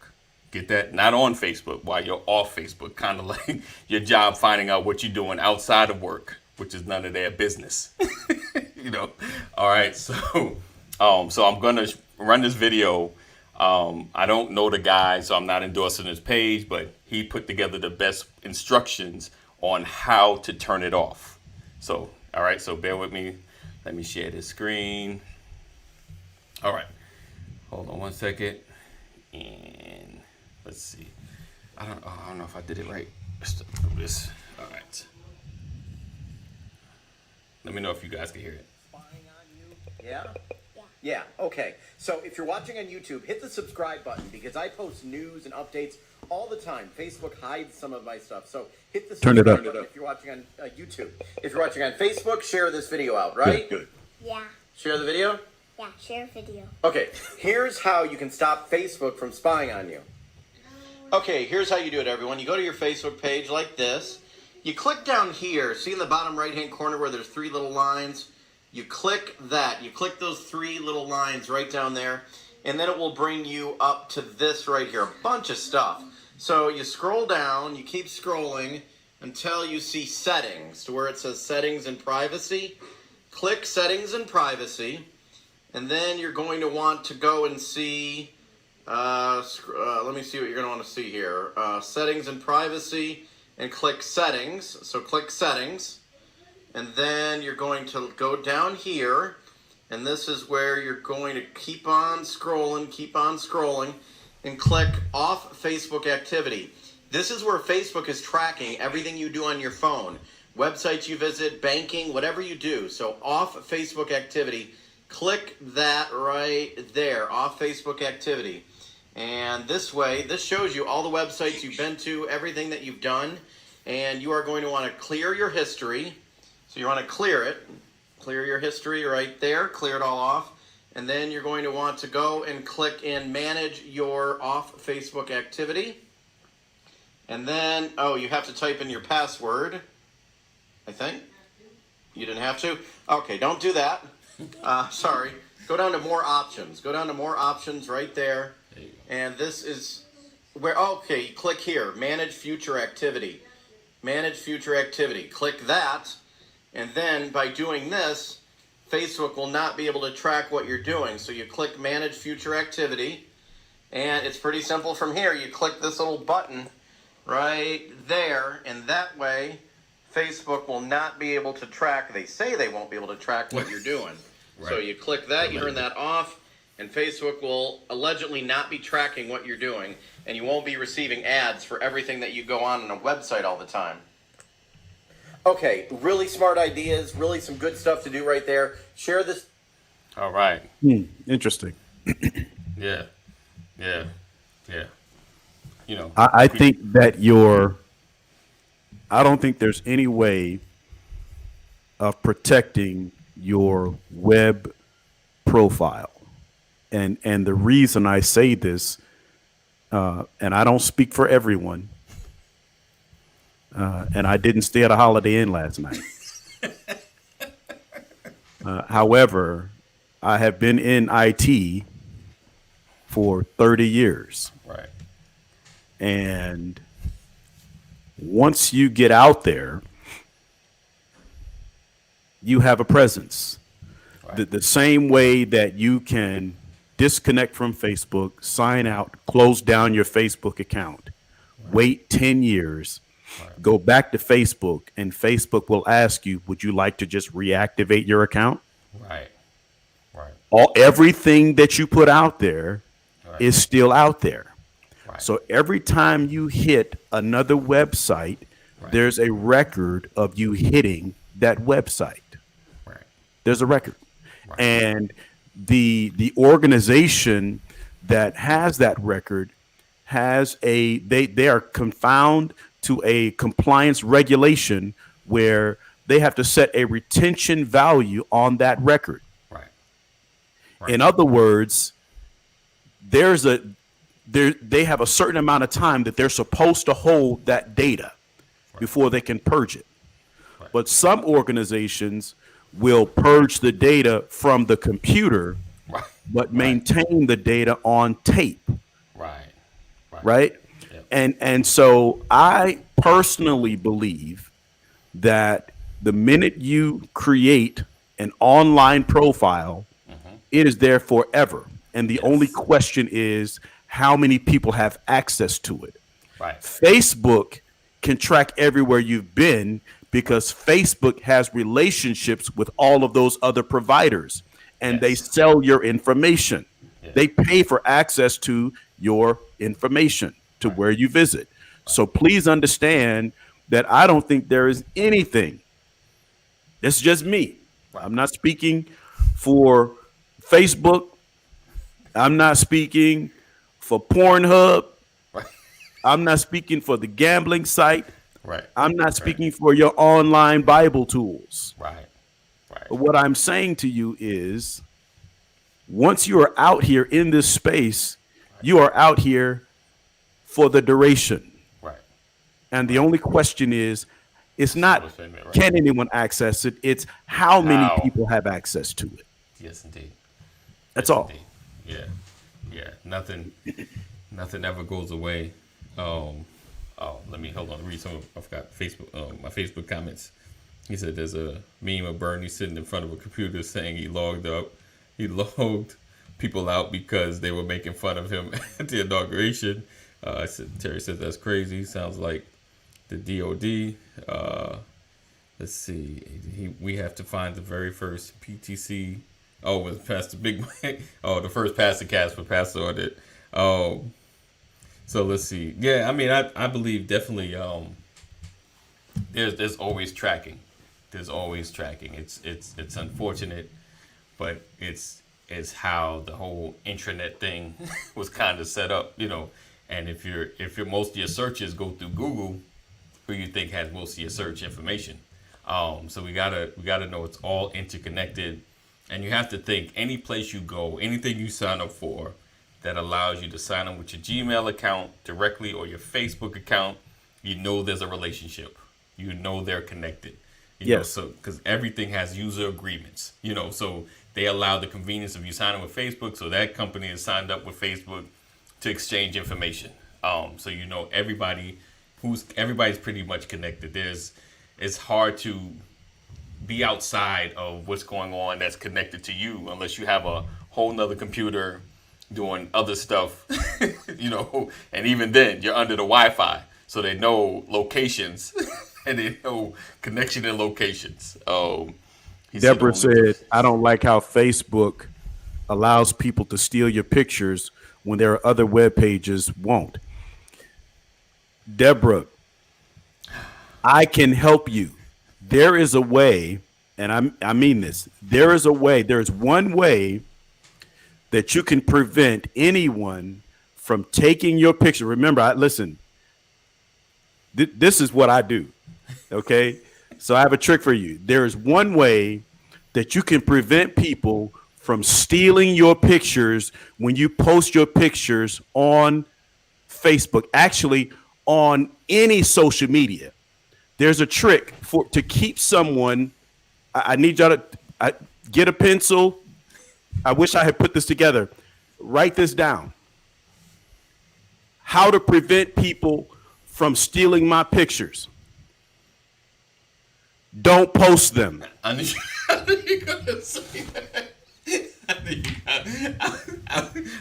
Get that? Not on Facebook, while you're off Facebook, kind of like your job finding out what you're doing outside of work, which is none of their business. You know. All right, so I'm gonna run this video. I don't know the guy, so I'm not endorsing his page, but he put together the best instructions on how to turn it off. So, all right, so bear with me. Let me share this screen. All right, hold on one second, and let's see. I don't know if I did it right. Let's do this. All right. Let me know if you guys can hear it. Yeah? Yeah, okay. So if you're watching on YouTube, hit the subscribe button because I post news and updates all the time. Facebook hides some of my stuff. So hit the Turn it subscribe up. button if you're watching on YouTube. If you're watching on Facebook, share this video out, right? Good. Yeah. Share the video? Yeah, share video. Okay, here's how you can stop Facebook from spying on you. Okay, here's how you do it, everyone. You go to your Facebook page like this. You click down here. See in the bottom right-hand corner where there's three little lines? You click that. You click those three little lines right down there, and then it will bring you up to this right here. A bunch of stuff. So you scroll down. You keep scrolling until you see settings, to where it says settings and privacy. Click settings and privacy, and then you're going to want to go and see, let me see what you're going to want to see here. Settings and privacy, and click settings. So click settings, and then you're going to go down here, and this is where you're going to keep on scrolling, and click off Facebook activity. This is where Facebook is tracking everything you do on your phone. Websites you visit, banking, whatever you do. So off Facebook activity, click that right there, off Facebook activity. And this way, this shows you all the websites you've been to, everything that you've done. And you are going to want to clear your history. So you want to clear it. Clear your history right there, clear it all off. And then you're going to want to go and click in manage your off Facebook activity. And then, you have to type in your password. I think. You didn't have to? Okay, don't do that. Sorry. Go down to more options. Go down to more options right there. And this is where, okay, click here. Manage future activity. Manage future activity. Click that. And then by doing this, Facebook will not be able to track what you're doing. So you click manage future activity. And it's pretty simple from here. You click this little button right there. And that way, Facebook will not be able to track. They say they won't be able to track what you're doing. Right. So you click that, you turn that off, and Facebook will allegedly not be tracking what you're doing, and you won't be receiving ads for everything that you go on a website all the time. Okay, really smart ideas, really some good stuff to do right there. Share this. All right. Interesting. Yeah. Yeah. Yeah. You know, I think that I don't think there's any way of protecting your web profile. And the reason I say this, and I don't speak for everyone, and I didn't stay at a Holiday Inn last night. However, I have been in IT for 30 years. right. And once you get out there, you have a presence. Right. The same way that you can disconnect from Facebook, sign out, close down your Facebook account, wait 10 years, go back to Facebook, and Facebook will ask you, would you like to just reactivate your account? Right. Right. Everything that you put out there is still out there. Right. So every time you hit another website, there's a record of you hitting that website. Right. There's a record. Right. And the organization that has that record has they are confined to a compliance regulation where they have to set a retention value on that record. Right. In other words, they have a certain amount of time that they're supposed to hold that data before they can purge it. But some organizations will purge the data from the computer, but maintain the data on tape. Right? Yep. And so I personally believe that the minute you create an online profile, it is there forever. And the only question is how many people have access to it. Right. Facebook can track everywhere you've been because Facebook has relationships with all of those other providers, and they sell your information. They pay for access to your information to where you visit. So please understand that I don't think there is anything. It's just me. I'm not speaking for Facebook. I'm not speaking for Pornhub. I'm not speaking for the gambling site. I'm not speaking for your online Bible tools. But what I'm saying to you is, once you are out here in this space, you are out here for the duration. And the only question is, it's not can anyone access it, it's how many people have access to it. Yes, indeed. That's all. Indeed. Yeah. Nothing ever goes away. Let me hold on. Read some. I've got Facebook. My Facebook comments. He said there's a meme of Bernie sitting in front of a computer saying he logged people out because they were making fun of him at the inauguration. Terry says that's crazy. Sounds like the DOD. Let's see. We have to find the very first PTC. Oh, it was Pastor Big Mike. Oh, the first Pastor Cast for Pastor Audit. So let's see. Yeah, I mean, I believe definitely. There's always tracking. There's always tracking. It's unfortunate, but it's how the whole intranet thing was kind of set up, And if most of your searches go through Google, who you think has most of your search information? So we gotta know it's all interconnected, and you have to think any place you go, anything you sign up for that allows you to sign up with your Gmail account directly or your Facebook account, there's a relationship. They're connected. So because everything has user agreements, so they allow the convenience of you signing with Facebook. So that company is signed up with Facebook to exchange information. So everybody's pretty much connected. It's hard to be outside of what's going on that's connected to you unless you have a whole nother computer doing other stuff, and even then you're under the Wi-Fi, so they know locations and they know connection and locations. Deborah said, I don't like how Facebook allows people to steal your pictures when there are other web pages won't. Deborah, I can help you. There is a way, and I mean this. There is a way. There is one way that you can prevent anyone from taking your picture. Remember, listen. This is what I do. Okay, so I have a trick for you. There is one way that you can prevent people from stealing your pictures when you post your pictures on Facebook. Actually, on any social media. There's a trick to keep someone. I need y'all to get a pencil. I wish I had put this together. Write this down. How to prevent people from stealing my pictures. Don't post them. I knew you were gonna say that.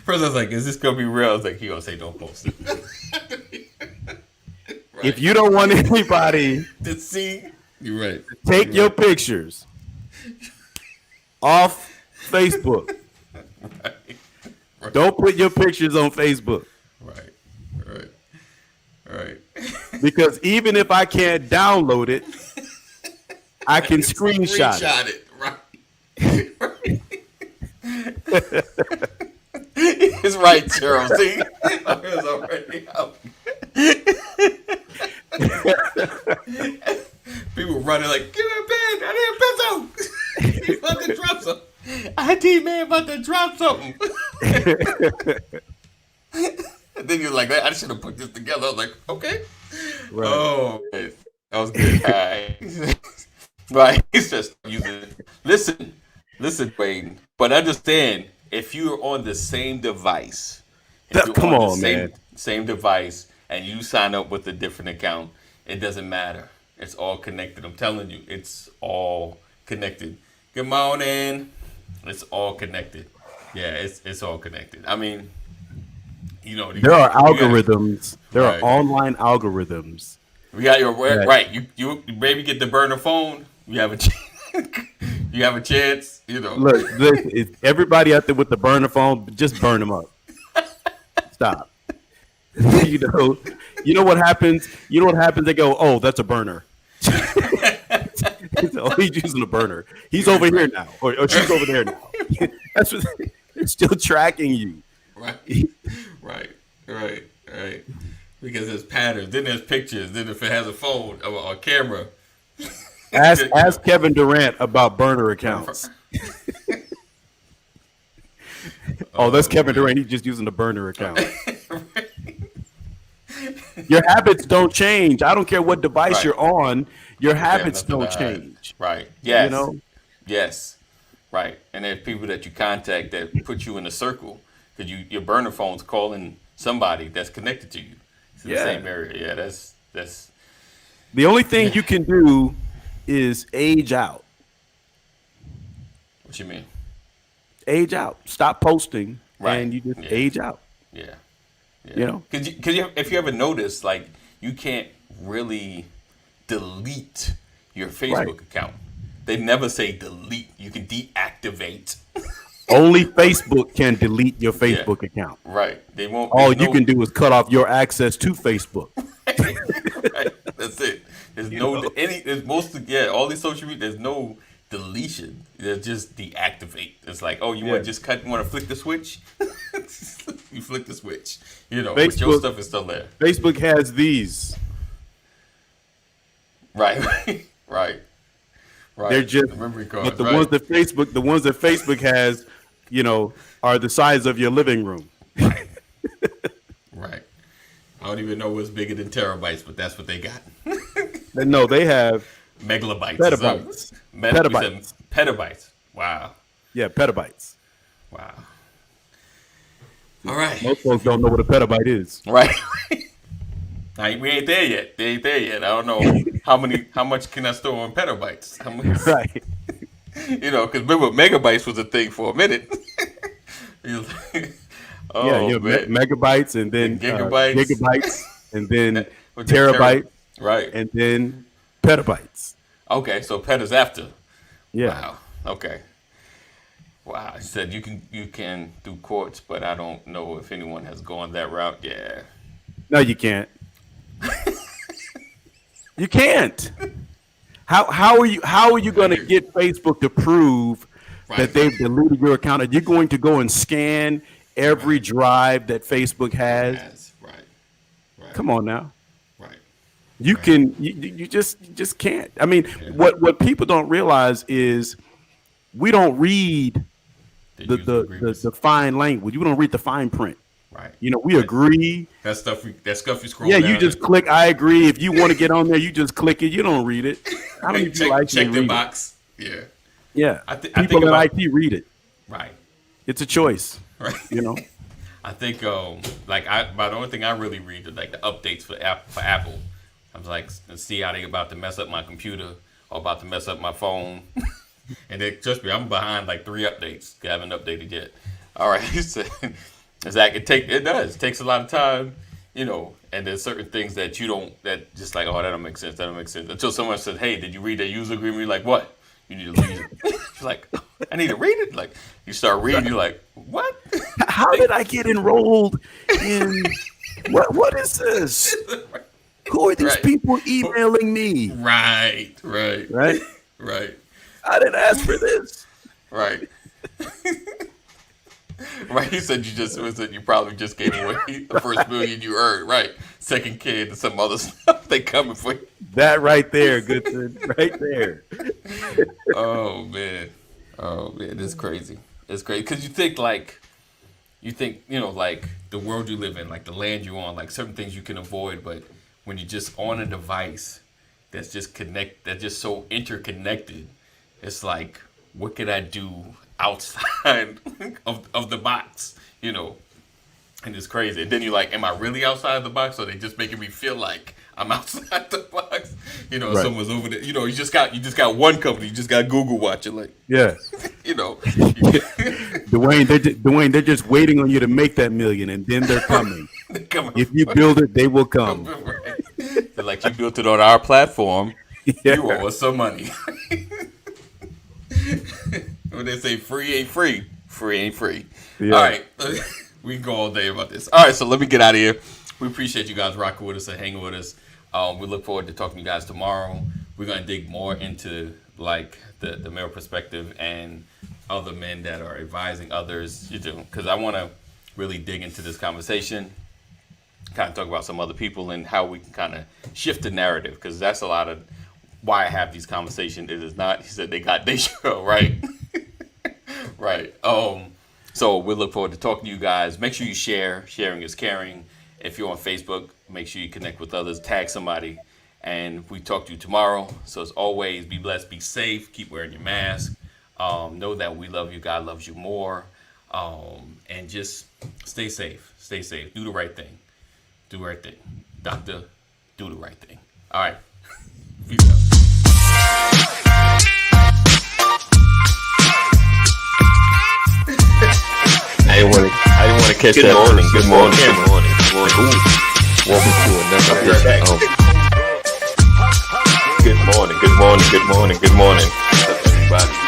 First, I was like, "Is this gonna be real?" I was like, "He gonna say don't post it." Right. If you don't want anybody to see, you're right. Take your pictures off Facebook. Right. Don't put your pictures on Facebook. Right. Because even if I can't download it, I can screenshot it. Right. It's right, Charles. See? It's already out. People running like, give me a pen. I need a pencil. He's about to drop something. IT man about to drop something. And then you're like, I should have put this together. I was like, okay. Right. Oh, that was good. Right. He's just using it. Listen, Wayne. But understand, if you're on the same device, same device, and you sign up with a different account, it doesn't matter. It's all connected. I'm telling you, it's all connected. Good morning. It's all connected. Yeah, it's all connected. I mean, you know, there are algorithms. There are online algorithms. We got your right. You maybe get the burner phone. You have a you have a chance. You know. Look, everybody out there with the burner phone, just burn them up. Stop. You know what happens? You know what happens? They go, oh, that's a burner. Oh, he's using a burner. He's over here now, or she's over there now. That's what they're still tracking you. Right. Because there's patterns. Then there's pictures. Then if it has a phone or a camera. Ask Kevin Durant about burner accounts. That's Kevin Durant. He's just using the burner account. Your habits don't change. I don't care what device you're on. Your habits don't change. Right. Yes. You know? Yes. Right. And there's people that you contact that put you in a circle because your burner phone's calling somebody that's connected to you. It's in the same area. Yeah, that's the only thing you can do is age out. What you mean? Age out. Stop posting, and you just age out. Yeah. You know, because if you ever notice, like, you can't really delete your Facebook account. They never say delete. You can deactivate. Only Facebook can delete your Facebook account. Right. They won't. All you can do is cut off your access to Facebook. Right. That's it. There's there's mostly all these social media. There's no deletion. There's just deactivate. It's like, oh, you want to just cut? You want to flick the switch? You flick the switch. You know, but your stuff is still there. Facebook has these. Right. They're just memory cards, but the ones that Facebook has, are the size of your living room. Right. I don't even know what's bigger than terabytes, but that's what they got. No, they have megabytes. Petabytes. Petabytes. Wow. Yeah, petabytes. Wow. All right. Most folks don't know what a petabyte is. Right. We ain't there yet. They ain't there yet. I don't know how much can I store in petabytes? How much? Right. Because remember, megabytes was a thing for a minute. Megabytes and then gigabytes and then terabytes. Right. And then petabytes. Okay, so pet is after. Yeah. Wow. Okay. Wow, he said you can do courts, but I don't know if anyone has gone that route. Yeah. No, you can't. You can't. How are you going to get Facebook to prove that they've deleted your account? Are you going to go and scan every drive that Facebook has? Right. Come on now. Right. You can you just can't. I mean, what people don't realize is we don't read the fine language. We don't read the fine print. Right. You know, we agree. That stuff you scroll Yeah, down. you just click I agree. If you want to get on there, you just click it. You don't read it. How many people actually check the read box. Yeah. it? Yeah. I people think at IT read it. Right. It's a choice. Right. You know. I think but the only thing I really read is like the updates for Apple. I was like, to see how they about to mess up my computer or about to mess up my phone. And then trust me, I'm behind like 3 updates. I haven't updated yet. All right. Zach, it takes a lot of time, you know, and there's certain things that that just like, oh, that don't make sense. Until someone says, hey, did you read that user agreement? You're like, what? You need to read it. It's like, I need to read it. Like, you start reading, you're like, what? How did I get enrolled in what is this? Who are these people emailing me? Right. I didn't ask for this. Right. Right, he said you probably just gave away the first $1 million you earned. Right, second kid and some other stuff. They coming for you. That right there, Goodson. Right there. Oh man, it's crazy. It's crazy because you think like the world you live in, like the land you're on, like certain things you can avoid, but when you're just on a device that's just so interconnected, it's like, what could I do outside of the box, you know? And it's crazy. And then you're like, am I really outside the box, or are they just making me feel like I'm outside the box? You know, someone's over there. You know, you just got one company. You just got Google watching, like, yeah. You know, Dwayne, they're just waiting on you to make that $1 million, and then they're coming. If you build it, they will come. Right. They're like, you built it on our platform. Yeah. You owe us some money. When they say free ain't free, free ain't free. Yeah. All right. We can go all day about this. All right, so let me get out of here. We appreciate you guys rocking with us and hanging with us. We look forward to talking to you guys tomorrow. We're going to dig more into like the male perspective and other men that are advising others, because I want to really dig into this conversation, kind of talk about some other people and how we can kind of shift the narrative, because that's a lot of why I have these conversations. It is not, he said they got their show, right? Right. So we look forward to talking to you guys. Make sure you share. Sharing is caring. If you're on Facebook, make sure you connect with others, tag somebody, and we talk to you tomorrow. So as always, be blessed, be safe, keep wearing your mask. Know that we love you. God loves you more. And just stay safe. Stay safe. Do the right thing. Do the right thing. Doctor, do the right thing. All right. Peace out. I didn't want to catch that morning. Good morning. Welcome to another episode. Good morning. Everybody.